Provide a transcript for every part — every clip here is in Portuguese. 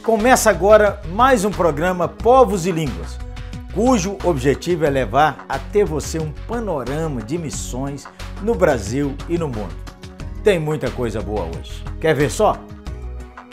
Começa agora mais um programa Povos e Línguas, cujo objetivo é levar até você um panorama de missões no Brasil e no mundo. Tem muita coisa boa hoje. Quer ver só?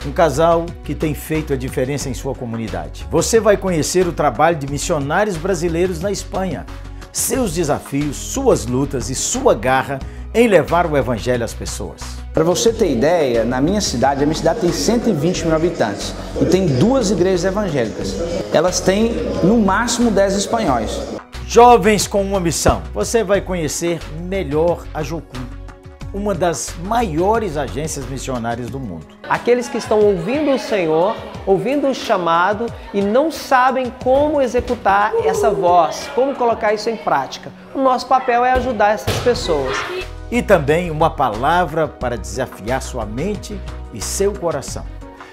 Um casal que tem feito a diferença em sua comunidade. Você vai conhecer o trabalho de missionários brasileiros na Espanha, seus desafios, suas lutas e sua garra em levar o evangelho às pessoas. Para você ter ideia, na minha cidade, a minha cidade tem 120 mil habitantes e tem 2 igrejas evangélicas. Elas têm no máximo 10 espanhóis. Jovens com uma missão. Você vai conhecer melhor a Jocum, uma das maiores agências missionárias do mundo. Aqueles que estão ouvindo o Senhor, ouvindo o chamado e não sabem como executar essa voz, como colocar isso em prática. O nosso papel é ajudar essas pessoas. E também uma palavra para desafiar sua mente e seu coração.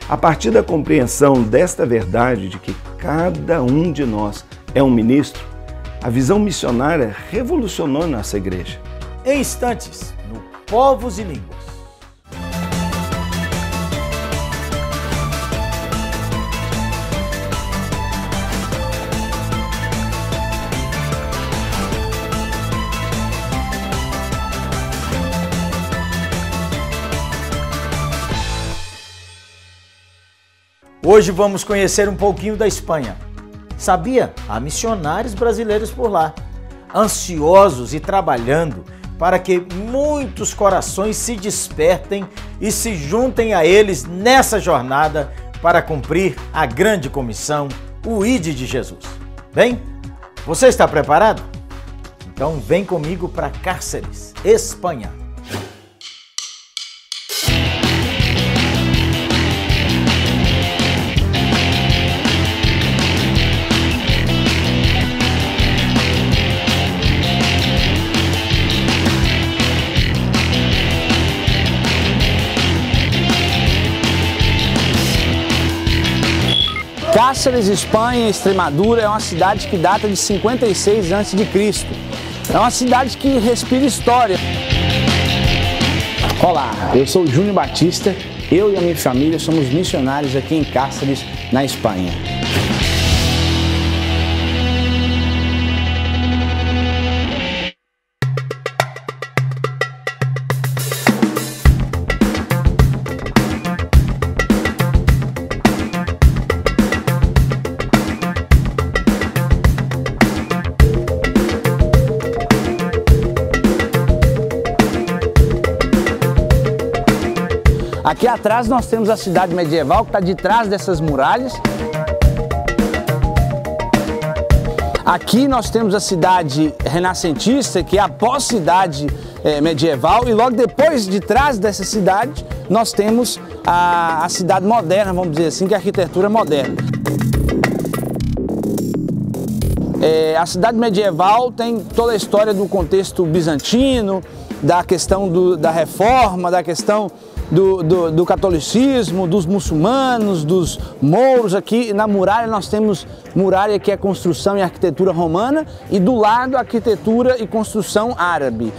A partir da compreensão desta verdade de que cada um de nós é um ministro, a visão missionária revolucionou nossa igreja. Em instantes, no Povos e Línguas. Hoje vamos conhecer um pouquinho da Espanha. Sabia? Há missionários brasileiros por lá, ansiosos e trabalhando para que muitos corações se despertem e se juntem a eles nessa jornada para cumprir a grande comissão, o Ide de Jesus. Bem, você está preparado? Então vem comigo para Cáceres, Espanha. Cáceres, Espanha, Extremadura, é uma cidade que data de 56 a.C. É uma cidade que respira história. Olá, eu sou o Júnior Batista, eu e a minha família somos missionários aqui em Cáceres, na Espanha. Aqui atrás nós temos a cidade medieval que está de trás dessas muralhas. Aqui nós temos a cidade renascentista, que é a pós-cidade medieval, e logo depois, de trás dessa cidade, nós temos a cidade moderna, vamos dizer assim, que é a arquitetura moderna. A cidade medieval tem toda a história do contexto bizantino, da questão da reforma, da questão do catolicismo, dos muçulmanos, dos mouros. Aqui na muralha nós temos muralha, que é construção e arquitetura romana, e do lado arquitetura e construção árabe.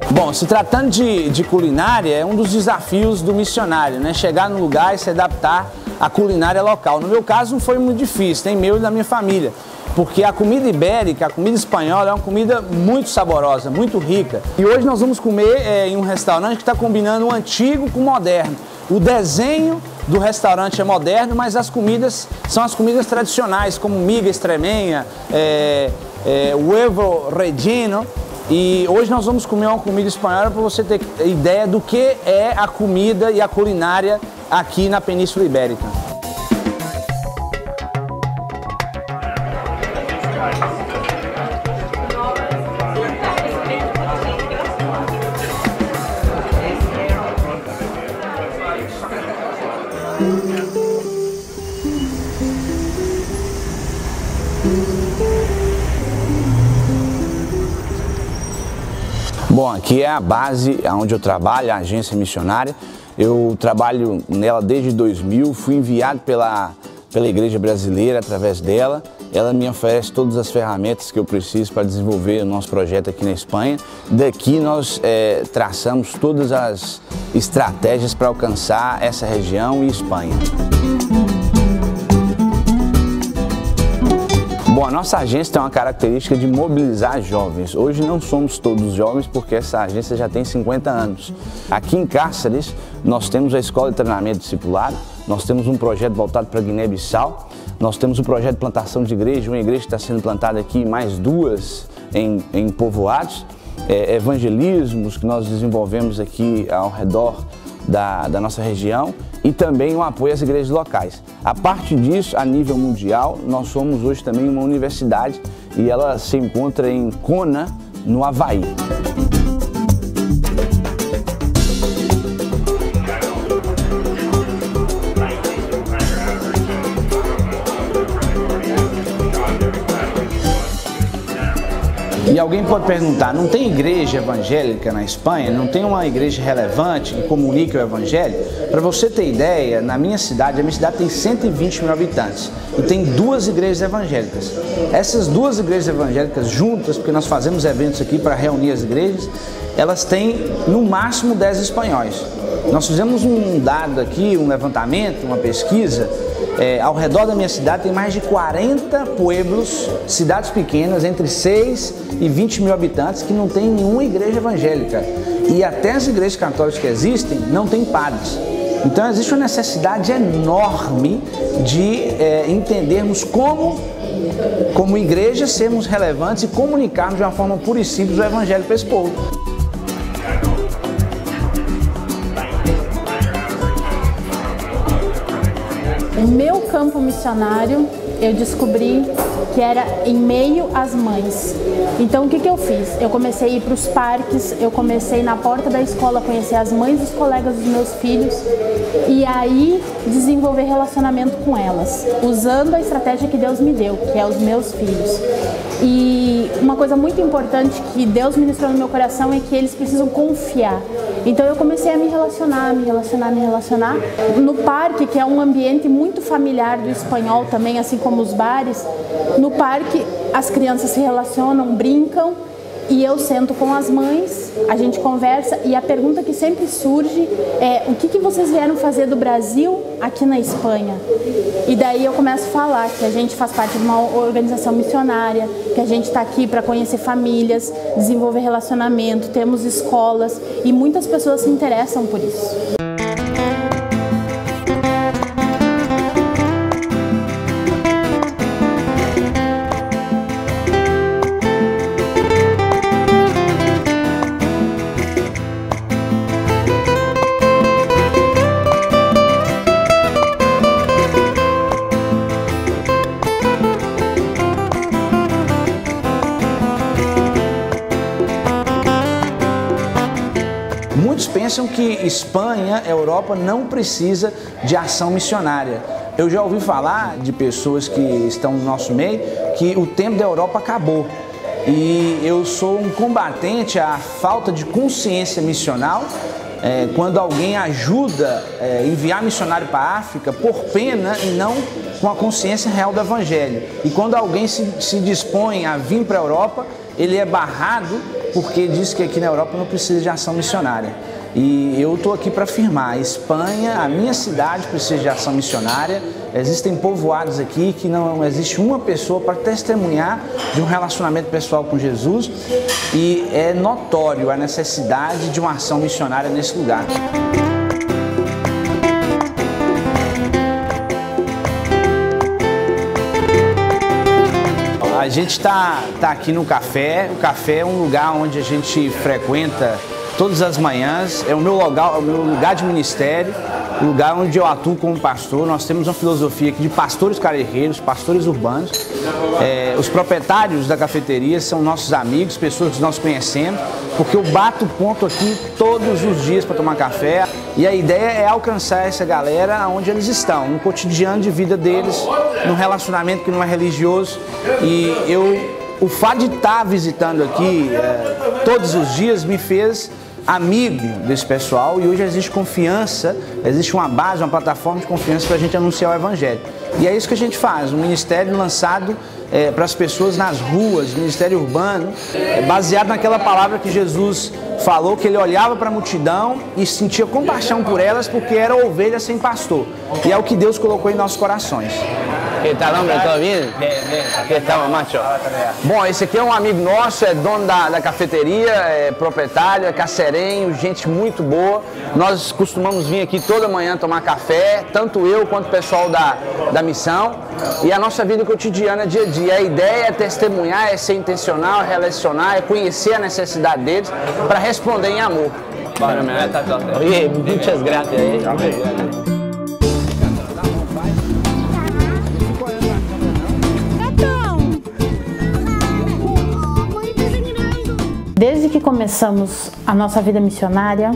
Bom, se tratando de culinária, é um dos desafios do missionário, né? Chegar no lugar e se adaptar à culinária local. No meu caso não foi muito difícil, nem meu e da minha família, porque a comida ibérica, a comida espanhola é uma comida muito saborosa, muito rica. E hoje nós vamos comer em um restaurante que está combinando o antigo com o moderno. O desenho do restaurante é moderno, mas as comidas são as comidas tradicionais, como miga extremenha, huevo relleno. E hoje nós vamos comer uma comida espanhola para você ter ideia do que é a comida e a culinária aqui na Península Ibérica. Bom, aqui é a base onde eu trabalho, a agência missionária. Eu trabalho nela desde 2000, fui enviado pela pela igreja brasileira, através dela. Ela me oferece todas as ferramentas que eu preciso para desenvolver o nosso projeto aqui na Espanha. Daqui nós traçamos todas as estratégias para alcançar essa região e Espanha. Bom, a nossa agência tem uma característica de mobilizar jovens. Hoje não somos todos jovens porque essa agência já tem 50 anos. Aqui em Cáceres nós temos a Escola de Treinamento Discipulado, nós temos um projeto voltado para Guiné-Bissau, nós temos um projeto de plantação de igreja, uma igreja que está sendo plantada aqui, mais duas em povoados, evangelismos que nós desenvolvemos aqui ao redor da nossa região e também um apoio às igrejas locais. A parte disso, a nível mundial, nós somos hoje também uma universidade e ela se encontra em Kona, no Havaí. E alguém pode perguntar, não tem igreja evangélica na Espanha? Não tem uma igreja relevante que comunique o evangelho? Para você ter ideia, na minha cidade, a minha cidade tem 120 mil habitantes e tem 2 igrejas evangélicas. Essas 2 igrejas evangélicas juntas, porque nós fazemos eventos aqui para reunir as igrejas, elas têm no máximo 10 espanhóis. Nós fizemos um dado aqui, um levantamento, uma pesquisa. Ao redor da minha cidade tem mais de 40 pueblos, cidades pequenas, entre 6 e 20 mil habitantes, que não tem nenhuma igreja evangélica. E até as igrejas católicas que existem não tem padres. Então existe uma necessidade enorme de entendermos como igreja, sermos relevantes e comunicarmos de uma forma pura e simples o evangelho para esse povo. O meu campo missionário, eu descobri que era em meio às mães. Então o que eu fiz? Eu comecei a ir para os parques, eu comecei na porta da escola a conhecer as mães dos colegas dos meus filhos e aí desenvolver relacionamento com elas, usando a estratégia que Deus me deu, que é os meus filhos. E uma coisa muito importante que Deus ministrou no meu coração é que eles precisam confiar. Então eu comecei a me relacionar. No parque, que é um ambiente muito familiar do espanhol também, assim como os bares, no parque as crianças se relacionam, brincam e eu sento com as mães, a gente conversa e a pergunta que sempre surge é: o que vocês vieram fazer do Brasil aqui na Espanha? E daí eu começo a falar que a gente faz parte de uma organização missionária, que a gente está aqui para conhecer famílias, desenvolver relacionamento, temos escolas e muitas pessoas se interessam por isso. Muitos pensam que Espanha, Europa, não precisa de ação missionária. Eu já ouvi falar de pessoas que estão no nosso meio que o tempo da Europa acabou. E eu sou um combatente à falta de consciência missional. Quando alguém ajuda a enviar missionário para a África por pena e não com a consciência real do Evangelho. E quando alguém se dispõe a vir para a Europa, ele é barrado porque diz que aqui na Europa não precisa de ação missionária. E eu estou aqui para afirmar, a Espanha, a minha cidade precisa de ação missionária. Existem povoados aqui que não existe uma pessoa para testemunhar de um relacionamento pessoal com Jesus e é notório a necessidade de uma ação missionária nesse lugar. A gente está aqui no café. O café é um lugar onde a gente frequenta todas as manhãs. É o meu lugar de ministério, o lugar onde eu atuo como pastor. Nós temos uma filosofia aqui de pastores carreireiros, pastores urbanos. Os proprietários da cafeteria são nossos amigos, pessoas que nós conhecemos, porque eu bato ponto aqui todos os dias para tomar café. E a ideia é alcançar essa galera onde eles estão, no cotidiano de vida deles, num relacionamento que não é religioso. E o fato de estar visitando aqui todos os dias me fez amigo desse pessoal e hoje existe confiança, existe uma base, uma plataforma de confiança para a gente anunciar o Evangelho. E é isso que a gente faz, um ministério lançado para as pessoas nas ruas, ministério urbano, baseado naquela palavra que Jesus falou, que ele olhava para a multidão e sentia compaixão por elas porque era ovelha sem pastor. E é o que Deus colocou em nossos corações. Que tal, homem? Tudo bem? Que tal, macho? Bom, esse aqui é um amigo nosso, é dono da cafeteria, é proprietário, é cacerenho, gente muito boa. Nós costumamos vir aqui toda manhã tomar café, tanto eu quanto o pessoal da missão. E a nossa vida cotidiana é dia a dia. A ideia é testemunhar, é ser intencional, é relacionar, é conhecer a necessidade deles para responder em amor. Muitas graças. Desde que começamos a nossa vida missionária,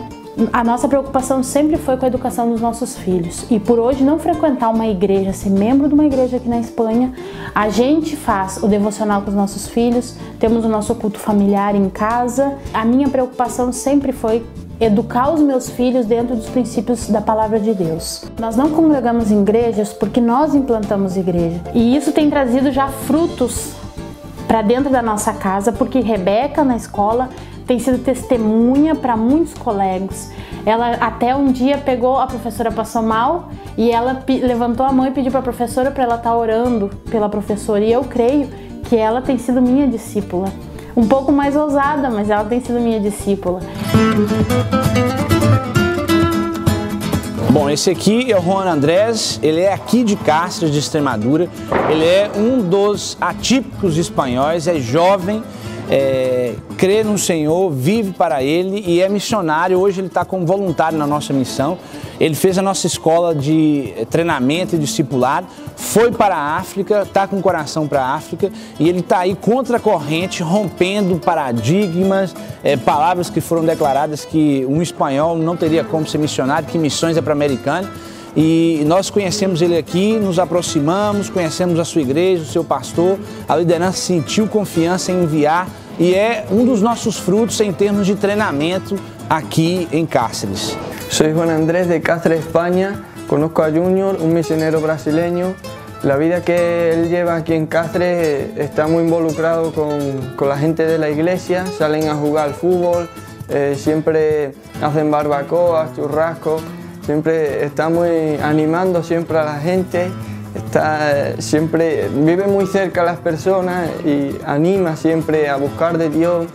a nossa preocupação sempre foi com a educação dos nossos filhos. E por hoje não frequentar uma igreja, ser membro de uma igreja aqui na Espanha, a gente faz o devocional com os nossos filhos, temos o nosso culto familiar em casa. A minha preocupação sempre foi educar os meus filhos dentro dos princípios da palavra de Deus. Nós não congregamos em igrejas porque nós implantamos igreja. E isso tem trazido já frutos para dentro da nossa casa, porque Rebeca na escola tem sido testemunha para muitos colegas. Ela até um dia pegou, a professora passou mal e ela levantou a mão e pediu para a professora para ela estar orando pela professora. E eu creio que ela tem sido minha discípula. Um pouco mais ousada, mas ela tem sido minha discípula. Bom, esse aqui é o Juan Andrés, ele é aqui de Cáceres, de Extremadura. Ele é um dos atípicos espanhóis, é jovem, crê no Senhor, vive para Ele e é missionário. Hoje ele está como voluntário na nossa missão. Ele fez a nossa escola de treinamento e discipulado, foi para a África, está com o coração para a África e ele está aí contra a corrente, rompendo paradigmas, palavras que foram declaradas que um espanhol não teria como ser missionário, que missões é para americano. E nós conhecemos ele aqui, nos aproximamos, conhecemos a sua igreja, o seu pastor, a liderança sentiu confiança em enviar e é um dos nossos frutos em termos de treinamento aqui em Cáceres. Soy Juan Andrés de Cáceres, España. Conozco a Junior, un misionero brasileño. La vida que él lleva aquí en Cáceres está muy involucrado con la gente de la iglesia. Salen a jugar al fútbol, siempre hacen barbacoas, churrascos. Siempre está muy animando siempre a la gente. Siempre vive muy cerca a las personas y anima siempre a buscar de Dios.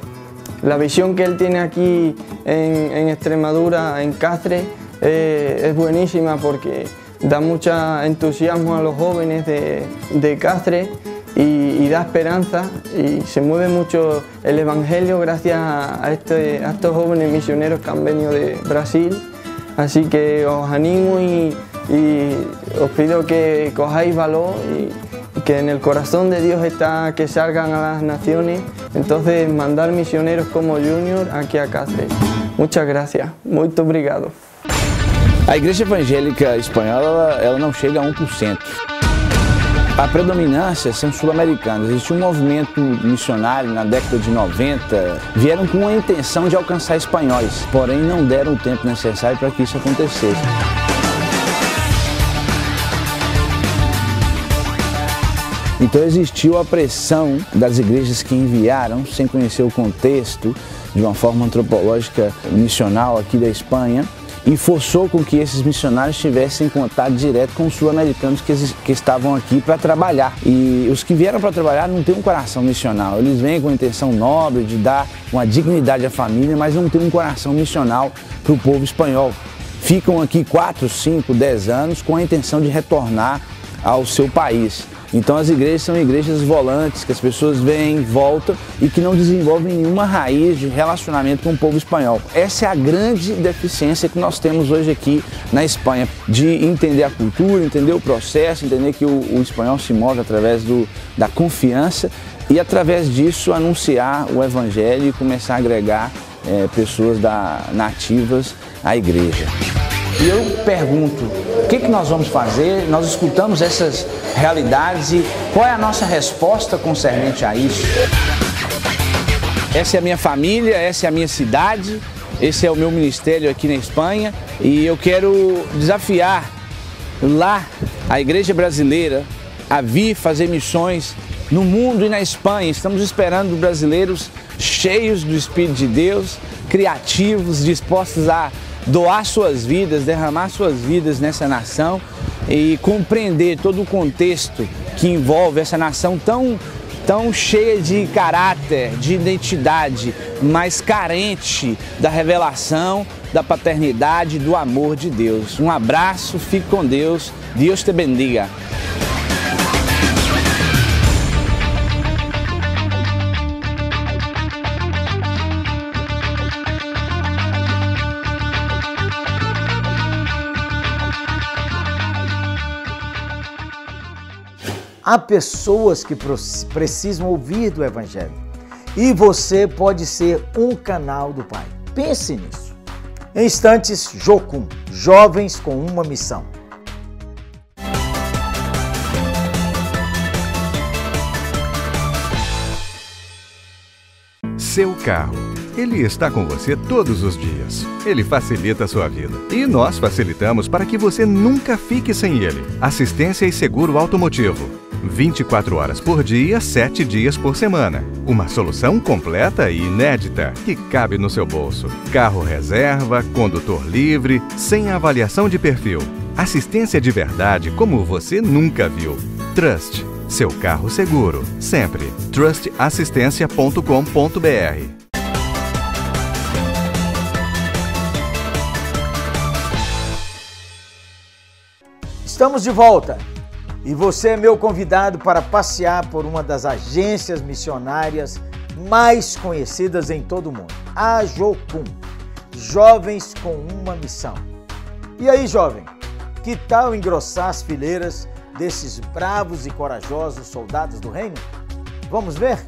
La visión que él tiene aquí en Extremadura, en Cáceres, es buenísima porque da mucho entusiasmo a los jóvenes de Cáceres y da esperanza y se mueve mucho el evangelio gracias a estos jóvenes misioneros que han venido de Brasil. Así que os animo y os pido que cojáis valor y que en el corazón de Dios está que salgan a las naciones, entonces mandar misioneros como Junior aqui a Cáceres. Muchas gracias, muito obrigado. A Igreja Evangélica Espanhola ela não chega a 1%. A predominância são sul-americanos. Existe um movimento missionário na década de 90, vieram com a intenção de alcançar espanhóis, porém não deram o tempo necessário para que isso acontecesse. Então existiu a pressão das igrejas que enviaram, sem conhecer o contexto, de uma forma antropológica missional aqui da Espanha, e forçou com que esses missionários tivessem contato direto com os sul-americanos que estavam aqui para trabalhar. E os que vieram para trabalhar não têm um coração missional, eles vêm com a intenção nobre de dar uma dignidade à família, mas não têm um coração missional para o povo espanhol. Ficam aqui 4, 5, 10 anos com a intenção de retornar ao seu país. Então as igrejas são igrejas volantes, que as pessoas vêm, voltam e que não desenvolvem nenhuma raiz de relacionamento com o povo espanhol. Essa é a grande deficiência que nós temos hoje aqui na Espanha, de entender a cultura, entender o processo, entender que o espanhol se move através da confiança e através disso anunciar o evangelho e começar a agregar pessoas nativas à igreja. E eu pergunto, o que nós vamos fazer? Nós escutamos essas realidades e qual é a nossa resposta concernente a isso? Essa é a minha família, essa é a minha cidade, esse é o meu ministério aqui na Espanha e eu quero desafiar lá a igreja brasileira a vir fazer missões no mundo e na Espanha. Estamos esperando brasileiros cheios do Espírito de Deus, criativos, dispostos a doar suas vidas, derramar suas vidas nessa nação e compreender todo o contexto que envolve essa nação tão cheia de caráter, de identidade, mas carente da revelação, da paternidade, do amor de Deus. Um abraço, fique com Deus, Deus te bendiga. Há pessoas que precisam ouvir do Evangelho e você pode ser um canal do Pai. Pense nisso. Em instantes, Jocum, Jovens com uma Missão. Seu carro. Ele está com você todos os dias. Ele facilita a sua vida. E nós facilitamos para que você nunca fique sem ele. Assistência e seguro automotivo. 24 horas por dia, 7 dias por semana. Uma solução completa e inédita que cabe no seu bolso. Carro reserva, condutor livre, sem avaliação de perfil. Assistência de verdade como você nunca viu. Trust. Seu carro seguro. Sempre. trustassistência.com.br. Estamos de volta e você é meu convidado para passear por uma das agências missionárias mais conhecidas em todo o mundo, a Jocum, Jovens com uma Missão. E aí, jovem, que tal engrossar as fileiras desses bravos e corajosos soldados do reino? Vamos ver?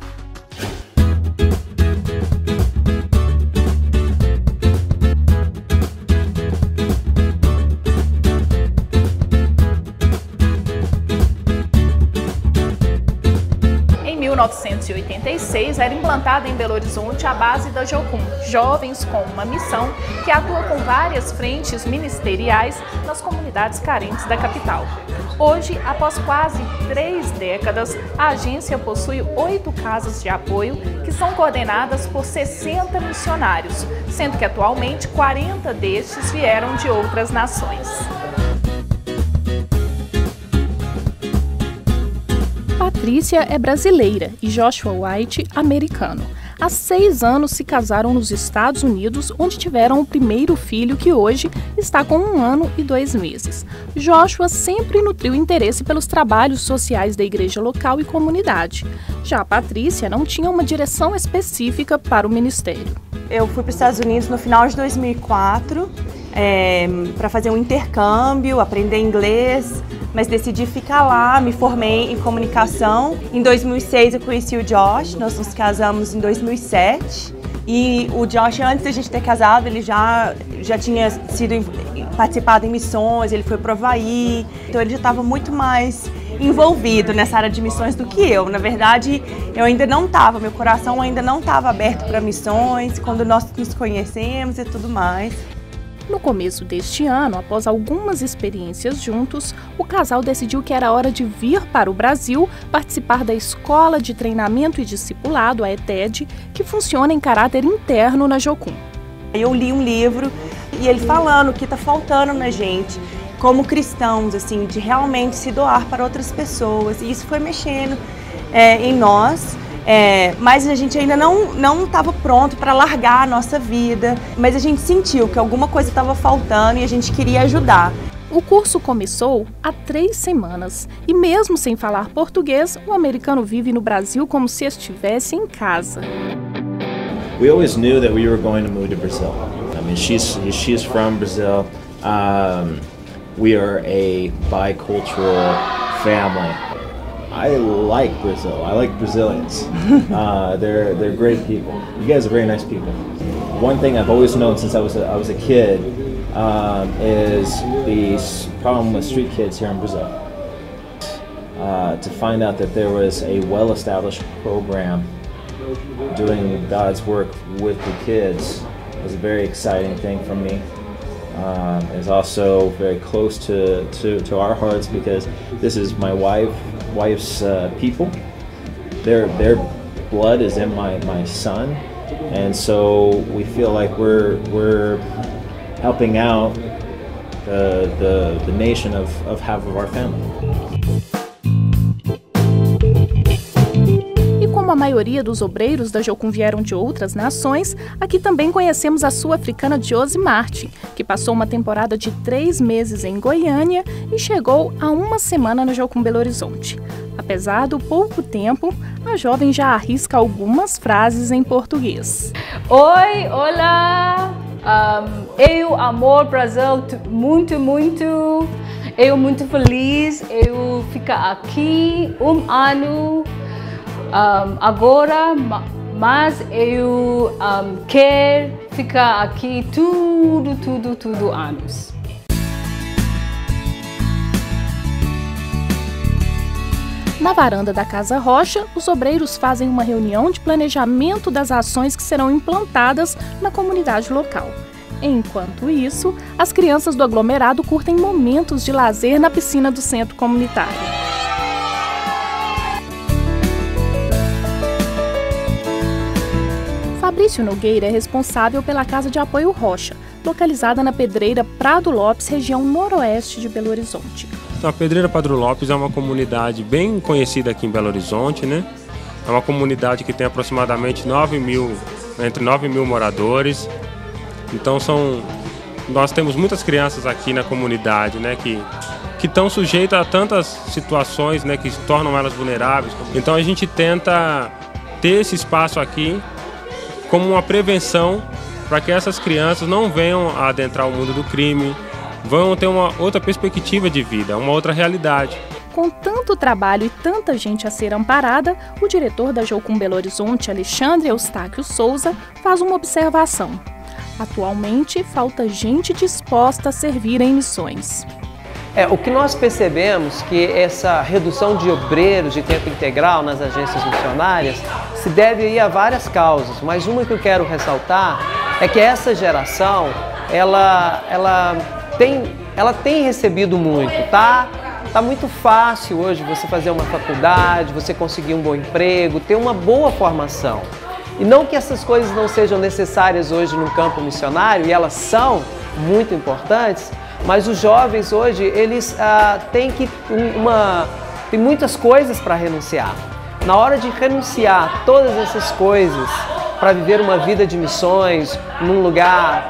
Em 1986, era implantada em Belo Horizonte a base da Jocum, Jovens com uma Missão, que atua com várias frentes ministeriais nas comunidades carentes da capital. Hoje, após quase 3 décadas, a agência possui 8 casas de apoio que são coordenadas por 60 missionários, sendo que atualmente 40 destes vieram de outras nações. Patrícia é brasileira e Joshua White, americano. Há 6 anos se casaram nos Estados Unidos, onde tiveram o primeiro filho, que hoje está com 1 ano e 2 meses. Joshua sempre nutriu interesse pelos trabalhos sociais da igreja local e comunidade. Já a Patrícia não tinha uma direção específica para o ministério. Eu fui para os Estados Unidos no final de 2004 para fazer um intercâmbio, aprender inglês, mas decidi ficar lá, me formei em comunicação. Em 2006 eu conheci o Josh, nós nos casamos em 2007. E o Josh, antes da gente ter casado, ele já tinha participado em missões, ele foi para o Havaí, então ele já estava muito mais envolvido nessa área de missões do que eu. Na verdade, eu ainda não estava, meu coração ainda não estava aberto para missões, quando nós nos conhecemos e tudo mais. No começo deste ano, após algumas experiências juntos, o casal decidiu que era hora de vir para o Brasil participar da Escola de Treinamento e Discipulado, a ETED, que funciona em caráter interno na Jocum. Eu li um livro e ele falando o que está faltando na gente, como cristãos, assim, de realmente se doar para outras pessoas. E isso foi mexendo em nós. Mas a gente ainda não estava pronto para largar a nossa vida, mas a gente sentiu que alguma coisa estava faltando e a gente queria ajudar. O curso começou há 3 semanas e mesmo sem falar português, o americano vive no Brasil como se estivesse em casa. We always knew that we were going to move to Brazil. I mean, she's from Brazil. We are a bicultural family. I like Brazil. I like Brazilians. They're great people. You guys are very nice people. One thing I've always known since I was a kid is the problem with street kids here in Brazil. To find out that there was a well-established program doing God's work with the kids was a very exciting thing for me. is also very close to our hearts because this is my wife's people. Their blood is in my son, and so we feel like we're helping out the nation of half of our family. Como a maioria dos obreiros da Jocum vieram de outras nações, aqui também conhecemos a sul-africana Josie Martin, que passou uma temporada de 3 meses em Goiânia e chegou há uma semana no Jocum Belo Horizonte. Apesar do pouco tempo, a jovem já arrisca algumas frases em português. Oi, olá, eu amo o Brasil muito, muito. Eu muito feliz, eu fico aqui 1 ano. Agora, mas eu quero ficar aqui tudo anos. Na varanda da Casa Rocha, os obreiros fazem uma reunião de planejamento das ações que serão implantadas na comunidade local. Enquanto isso, as crianças do aglomerado curtem momentos de lazer na piscina do centro comunitário. Fabrício Nogueira é responsável pela Casa de Apoio Rocha, localizada na Pedreira Prado Lopes, região noroeste de Belo Horizonte. A Pedreira Prado Lopes é uma comunidade bem conhecida aqui em Belo Horizonte, né? É uma comunidade que tem aproximadamente entre 9 mil moradores. Então nós temos muitas crianças aqui na comunidade, né? Que estão sujeitas a tantas situações, né? Que tornam elas vulneráveis. Então a gente tenta ter esse espaço aqui como uma prevenção para que essas crianças não venham a adentrar o mundo do crime, vão ter uma outra perspectiva de vida, uma outra realidade. Com tanto trabalho e tanta gente a ser amparada, o diretor da Jocum Belo Horizonte, Alexandre Eustáquio Souza, faz uma observação. Atualmente, falta gente disposta a servir em missões. O que nós percebemos que essa redução de obreiros de tempo integral nas agências missionárias se deve aí a várias causas, mas uma que eu quero ressaltar é que essa geração, ela tem recebido muito, tá muito fácil hoje você fazer uma faculdade, você conseguir um bom emprego, ter uma boa formação. E não que essas coisas não sejam necessárias hoje no campo missionário, e elas são muito importantes, mas os jovens hoje, eles têm muitas coisas para renunciar. Na hora de renunciar todas essas coisas para viver uma vida de missões, num lugar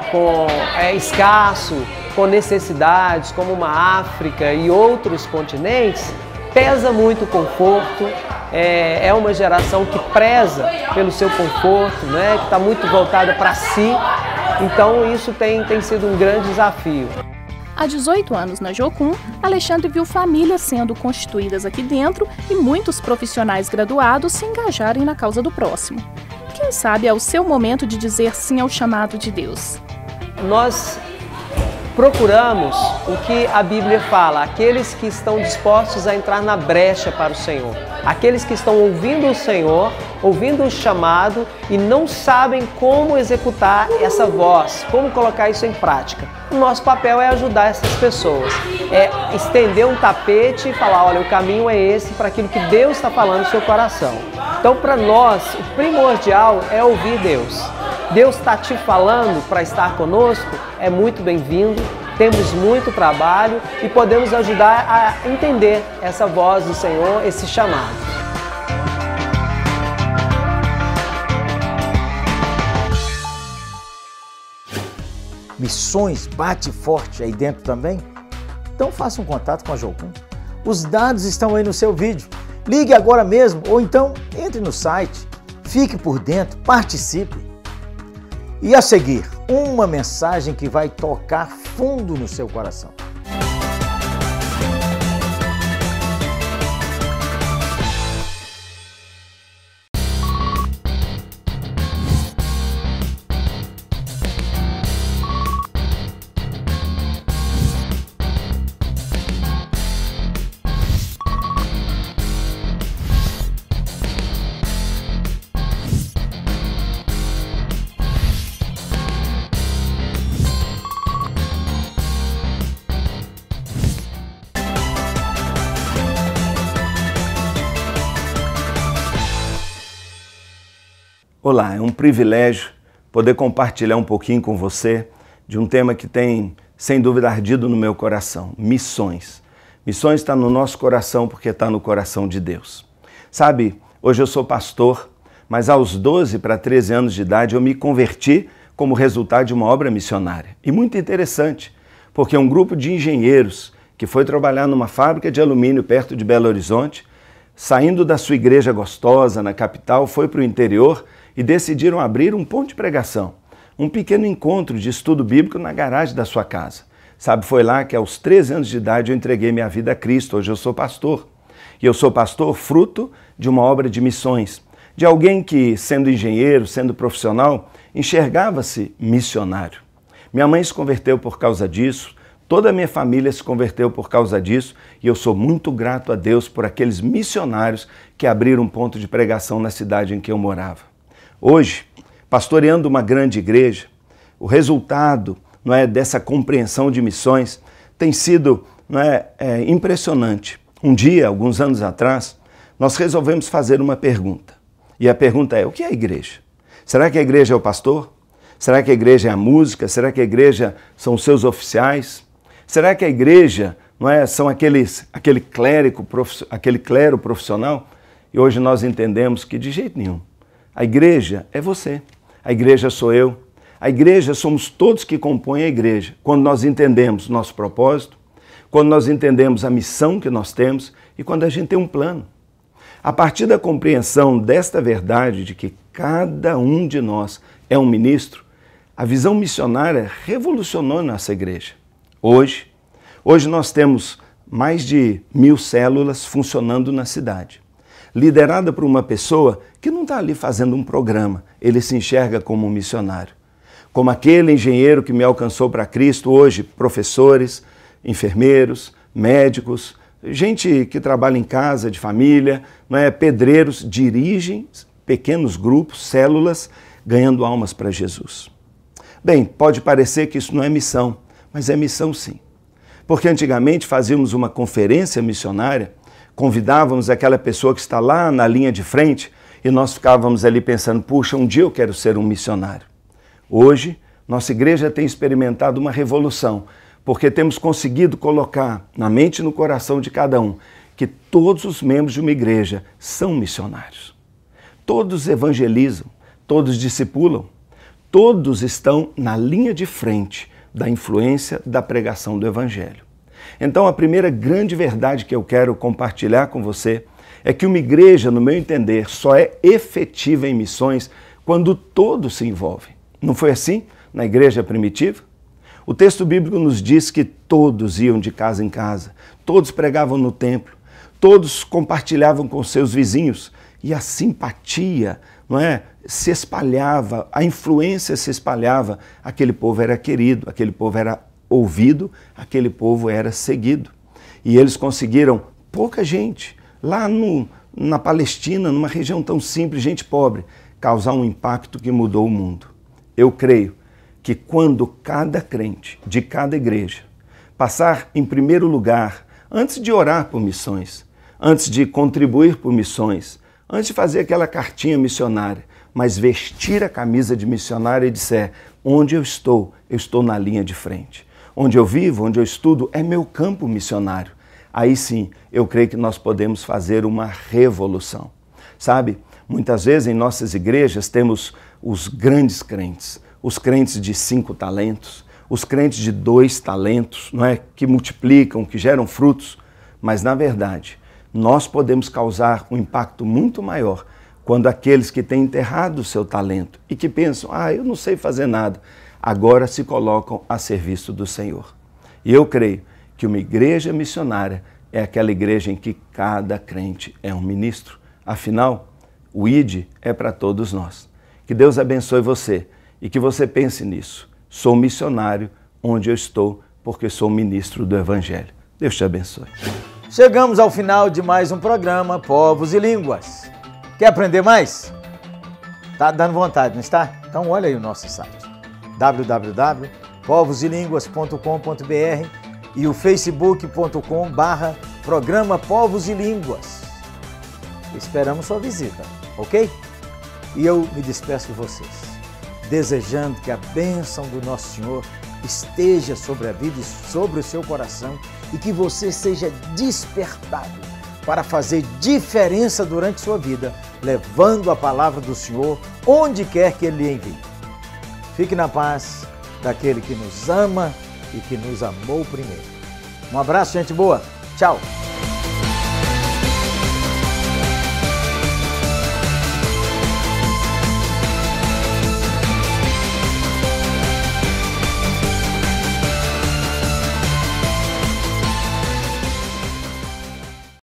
escasso, com necessidades, como uma África e outros continentes, pesa muito o conforto. É uma geração que preza pelo seu conforto, né? Que está muito voltada para si. Então isso tem sido um grande desafio. Há 18 anos na Jocum, Alexandre viu famílias sendo constituídas aqui dentro e muitos profissionais graduados se engajarem na causa do próximo. Quem sabe é o seu momento de dizer sim ao chamado de Deus. Nós procuramos o que a Bíblia fala, aqueles que estão dispostos a entrar na brecha para o Senhor, aqueles que estão ouvindo o Senhor, ouvindo o chamado e não sabem como executar essa voz, como colocar isso em prática. O nosso papel é ajudar essas pessoas, é estender um tapete e falar, olha, o caminho é esse para aquilo que Deus está falando no seu coração. Então, para nós, o primordial é ouvir Deus. Deus está te falando para estar conosco, é muito bem-vindo, temos muito trabalho e podemos ajudar a entender essa voz do Senhor, esse chamado. Missões bate forte aí dentro também? Então faça um contato com a Jocum. Os dados estão aí no seu vídeo. Ligue agora mesmo ou então entre no site, fique por dentro, participe. E a seguir, uma mensagem que vai tocar fundo no seu coração. Olá, é um privilégio poder compartilhar um pouquinho com você de um tema que tem, sem dúvida, ardido no meu coração, missões. Missões está no nosso coração porque está no coração de Deus. Sabe, hoje eu sou pastor, mas aos 12 para 13 anos de idade eu me converti como resultado de uma obra missionária. E muito interessante, porque um grupo de engenheiros que foi trabalhar numa fábrica de alumínio perto de Belo Horizonte, saindo da sua igreja gostosa na capital, foi para o interior e decidiram abrir um ponto de pregação, um pequeno encontro de estudo bíblico na garagem da sua casa. Sabe, foi lá que aos 13 anos de idade eu entreguei minha vida a Cristo. Hoje eu sou pastor. E eu sou pastor fruto de uma obra de missões, de alguém que, sendo engenheiro, sendo profissional, enxergava-se missionário. Minha mãe se converteu por causa disso, toda a minha família se converteu por causa disso, e eu sou muito grato a Deus por aqueles missionários que abriram um ponto de pregação na cidade em que eu morava. Hoje, pastoreando uma grande igreja, o resultado dessa compreensão de missões tem sido impressionante. Um dia, alguns anos atrás, nós resolvemos fazer uma pergunta. E a pergunta é: o que é a igreja? Será que a igreja é o pastor? Será que a igreja é a música? Será que a igreja são os seus oficiais? Será que a igreja são aquele clero profissional? E hoje nós entendemos que de jeito nenhum. A igreja é você, a igreja sou eu, a igreja somos todos que compõem a igreja. Quando nós entendemos nosso propósito, quando nós entendemos a missão que nós temos e quando a gente tem um plano. A partir da compreensão desta verdade de que cada um de nós é um ministro, a visão missionária revolucionou nossa igreja. Hoje nós temos mais de 1000 células funcionando na cidade, liderada por uma pessoa que não está ali fazendo um programa, ele se enxerga como um missionário. Como aquele engenheiro que me alcançou para Cristo, hoje professores, enfermeiros, médicos, gente que trabalha em casa, de família, pedreiros, dirigem pequenos grupos, células, ganhando almas para Jesus. Bem, pode parecer que isso não é missão, mas é missão sim. Porque antigamente fazíamos uma conferência missionária, convidávamos aquela pessoa que está lá na linha de frente e nós ficávamos ali pensando: puxa, um dia eu quero ser um missionário. Hoje, nossa igreja tem experimentado uma revolução, porque temos conseguido colocar na mente e no coração de cada um que todos os membros de uma igreja são missionários. Todos evangelizam, todos discipulam, todos estão na linha de frente da influência da pregação do Evangelho. Então, a primeira grande verdade que eu quero compartilhar com você é que uma igreja, no meu entender, só é efetiva em missões quando todos se envolvem. Não foi assim na igreja primitiva? O texto bíblico nos diz que todos iam de casa em casa, todos pregavam no templo, todos compartilhavam com seus vizinhos e a simpatia, se espalhava, a influência se espalhava, aquele povo era querido, aquele povo era ouvido, aquele povo era seguido. E eles conseguiram, pouca gente, lá na Palestina, numa região tão simples, gente pobre, causar um impacto que mudou o mundo. Eu creio que quando cada crente de cada igreja passar em primeiro lugar, antes de orar por missões, antes de contribuir por missões, antes de fazer aquela cartinha missionária, mas vestir a camisa de missionário e disser: onde eu estou na linha de frente. Onde eu vivo, onde eu estudo, é meu campo missionário. Aí sim, eu creio que nós podemos fazer uma revolução. Sabe, muitas vezes em nossas igrejas temos os grandes crentes, os crentes de 5 talentos, os crentes de 2 talentos, que multiplicam, que geram frutos, mas na verdade, nós podemos causar um impacto muito maior quando aqueles que têm enterrado o seu talento e que pensam: eu não sei fazer nada, agora se colocam a serviço do Senhor. E eu creio que uma igreja missionária é aquela igreja em que cada crente é um ministro. Afinal, o ID é para todos nós. Que Deus abençoe você e que você pense nisso. Sou missionário onde eu estou porque sou ministro do Evangelho. Deus te abençoe. Chegamos ao final de mais um programa Povos e Línguas. Quer aprender mais? Tá dando vontade, não está? Então olha aí o nosso site, www.povoselinguas.com.br e o facebook.com/programa Povos e Línguas. Esperamos sua visita, ok? E eu me despeço de vocês, desejando que a bênção do nosso Senhor esteja sobre a vida e sobre o seu coração e que você seja despertado para fazer diferença durante sua vida, levando a palavra do Senhor onde quer que Ele lhe envie. Fique na paz daquele que nos ama e que nos amou primeiro. Um abraço, gente boa. Tchau.